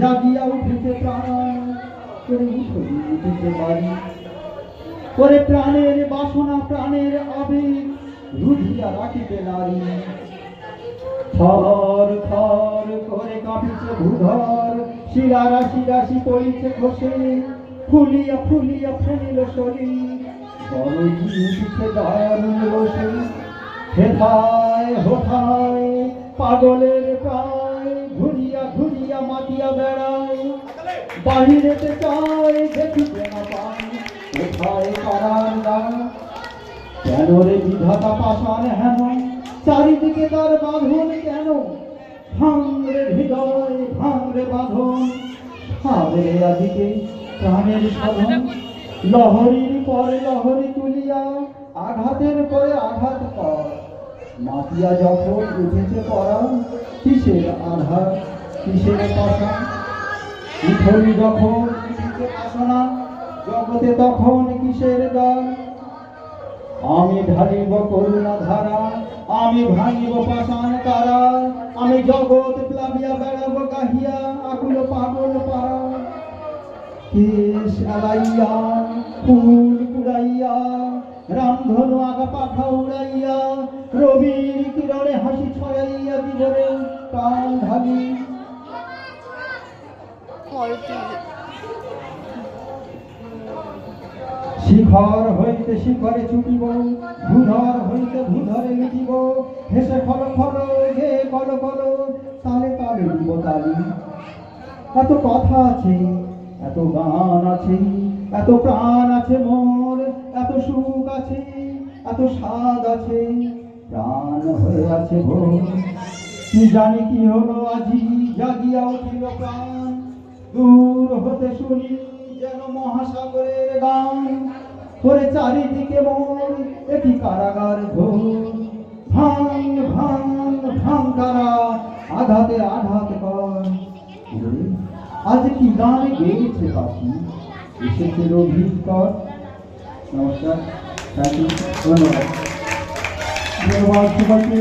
জাগিয়া উঠেছে প্রাণ, করে উঠেছে বাড়ি, করে প্রাণের বাসনা প্রাণের আবেগ রুধিয়া রাখিতে নারী। থর থর করে কাঁপিছে ভূধর, শিরা রাশি রাশি পড়িছে খসে, ফুলিয়া ফুলিয়া ফেনিল শরীর, বড়ই উঠিছে দারুণ রসে। হেথায় হোথায় পাগলের প্রায়, ঘুরিয়া ঘুরিয়া মাতিয়া বেড়ায়, বাহিরেতে চায় দেখিতে না পায়, কোথায় পাড়ার দান। কেন রে বিধাতা পাষাণ হেন, চারিদিকে তার বাঁধন কেন? ভাঙরে হৃদয় ভাঙরে বাঁধন, সারে আদিকে প্রাণের সাধন। লহরীর পরে লহরী তুলিয়া, আঘাতের পরে আঘাত কর, মাতিয়া যখন উঠেছে পরা, কিসের আঘাত কিসের পাশা। উঠলি যখন উঠেছে বাসনা, জগতে তখন কিসের গান। আমি ঢালিব করুণা ধারা, আমি ভাঙিব পাষাণ কারা, আমি জগৎ প্লাবিয়া বেড়াব গাহিয়া আকুল পাগল পাড়া। কেশ আলাইয়া ফুল কুড়াইয়া, রামধনু আগা পাখা উড়াইয়া, রবির কিরণে হাসি ছড়াইয়া দিবরে প্রাণ ঢালি। শিখর হইতে শিখরে ছুটিব, ভূধর হইতে ভূধরে মিটিব, হেসে খল খল গে কল কল, তালে তালে দিব তালি। এত কথা আছে, এত গান আছে, এত প্রাণ আছে মোর, এত সুখ আছে, এত স্বাদ আছে, প্রাণ হয়ে আছে ভোর। কি জানি কি হলো আজি, জাগিয়া উঠিল প্রাণ, দূর হতে শুনি যেন মহাসাগরের গান। করে চারিদিকে মোর একটি কারাগার ঘোর, ভাঙ ভাঙ ভাঙ কারা, আঘাতে আঘাত কর। আজ কি গান গেয়েছে পাখি, এসেছে রোভিত কর। নমস্কার, ধন্যবাদ। ধন্যবাদ সবাইকে।